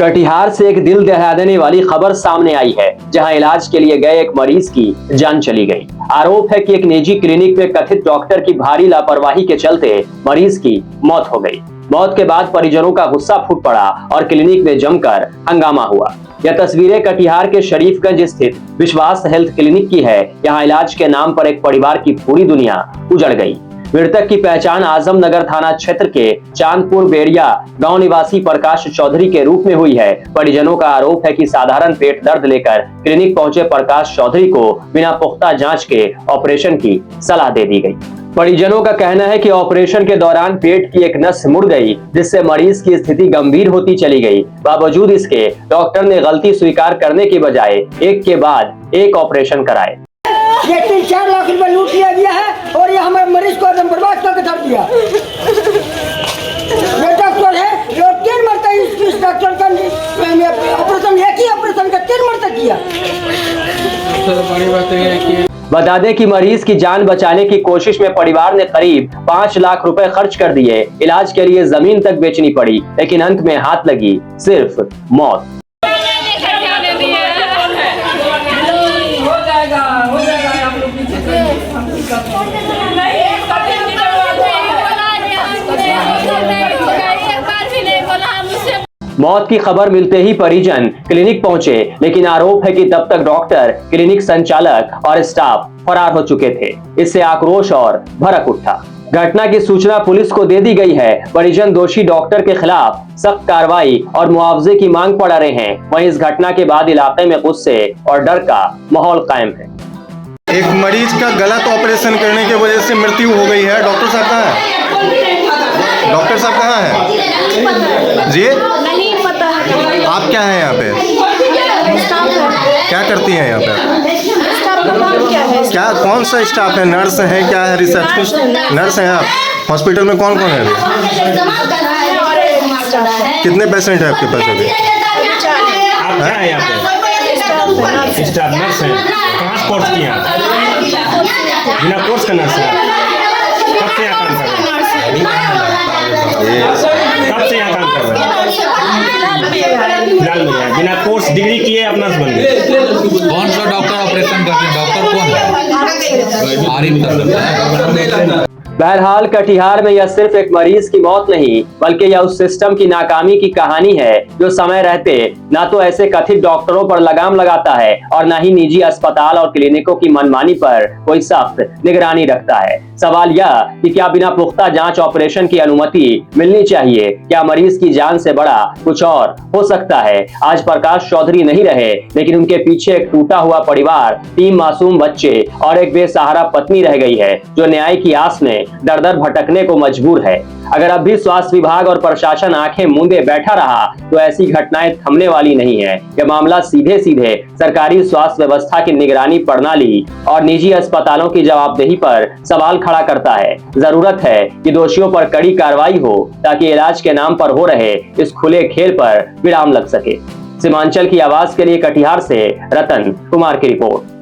कटिहार से एक दिल दहला देने वाली खबर सामने आई है, जहां इलाज के लिए गए एक मरीज की जान चली गई। आरोप है कि एक निजी क्लिनिक में कथित डॉक्टर की भारी लापरवाही के चलते मरीज की मौत हो गई। मौत के बाद परिजनों का गुस्सा फूट पड़ा और क्लिनिक में जमकर हंगामा हुआ। यह तस्वीरें कटिहार के शरीफगंज स्थित विश्वास हेल्थ क्लिनिक की है। यहाँ इलाज के नाम पर एक परिवार की पूरी दुनिया उजड़ गई। मृतक की पहचान आजमनगर थाना क्षेत्र के चांदपुर बेड़िया गांव निवासी प्रकाश चौधरी के रूप में हुई है। परिजनों का आरोप है कि साधारण पेट दर्द लेकर क्लिनिक पहुंचे प्रकाश चौधरी को बिना पुख्ता जांच के ऑपरेशन की सलाह दे दी गई। परिजनों का कहना है कि ऑपरेशन के दौरान पेट की एक नस मुड़ गई, जिससे मरीज की स्थिति गंभीर होती चली गई। बावजूद इसके डॉक्टर ने गलती स्वीकार करने के बजाय एक के बाद एक ऑपरेशन कराए। ये 3-4 लाख रुपए लूट लिया गया है और ये हमारे मरीज को एकदम बर्बाद करके धर दिया। ये डॉक्टर है जो 3 मरतबा इस डॉक्टर का ऑपरेशन, एक ही ऑपरेशन का 3 मरतबा किया। बता दें कि मरीज की जान बचाने की कोशिश में परिवार ने करीब 5 लाख रुपए खर्च कर दिए। इलाज के लिए जमीन तक बेचनी पड़ी, लेकिन अंत में हाथ लगी सिर्फ मौत। मौत की खबर मिलते ही परिजन क्लिनिक पहुंचे, लेकिन आरोप है कि तब तक डॉक्टर, क्लिनिक संचालक और स्टाफ फरार हो चुके थे। इससे आक्रोश और भड़क उठा। घटना की सूचना पुलिस को दे दी गई है। परिजन दोषी डॉक्टर के खिलाफ सख्त कार्रवाई और मुआवजे की मांग पड़ा रहे हैं। वहीं इस घटना के बाद इलाके में गुस्से और डर का माहौल कायम है। एक मरीज का गलत ऑपरेशन करने की वजह से मृत्यु हो गई है। डॉक्टर साहब कहाँ है? डॉक्टर साहब कहाँ है जी? नहीं पता। आप क्या हैं यहाँ पे? क्या करती हैं यहाँ पे? क्या कौन सा स्टाफ है? नर्स है क्या है? रिसेप्शनिस्ट नर्स हैं आप? हॉस्पिटल में कौन कौन है अभी? कितने पेशेंट है आपके पास अभी? आप क्या है यहाँ पे? स्टाफ नर्स है। कहाँ कोर्स किया? बिना कोर्स का नर्स है। कब से यहाँ काम कर रहे हैं? कब से यहाँ काम कर रहे हैं? बिना कोर्स डिग्री किए आप नर्स बन गए। कौन सा डॉक्टर ऑपरेशन करते हैं? डॉक्टर कौन है? आरिफ करते। बहरहाल कटिहार में यह सिर्फ एक मरीज की मौत नहीं, बल्कि यह उस सिस्टम की नाकामी की कहानी है जो समय रहते ना तो ऐसे कथित डॉक्टरों पर लगाम लगाता है और न ही निजी अस्पताल और क्लिनिकों की मनमानी पर कोई सख्त निगरानी रखता है। सवाल यह कि क्या बिना पुख्ता जांच ऑपरेशन की अनुमति मिलनी चाहिए? क्या मरीज की जान से बड़ा कुछ और हो सकता है? आज प्रकाश चौधरी नहीं रहे, लेकिन उनके पीछे एक टूटा हुआ परिवार, 3 मासूम बच्चे और एक बेसहारा पत्नी रह गई है, जो न्याय की आस में दर दर भटकने को मजबूर है। अगर अब भी स्वास्थ्य विभाग और प्रशासन आंखें मूंदे बैठा रहा तो ऐसी घटनाएं थमने वाली नहीं है। यह मामला सीधे सीधे सरकारी स्वास्थ्य व्यवस्था की निगरानी प्रणाली और निजी अस्पतालों की जवाबदेही पर सवाल खड़ा करता है। जरूरत है कि दोषियों पर कड़ी कार्रवाई हो, ताकि इलाज के नाम पर हो रहे इस खुले खेल पर विराम लग सके। सीमांचल की आवाज के लिए कटिहार से रतन कुमार की रिपोर्ट।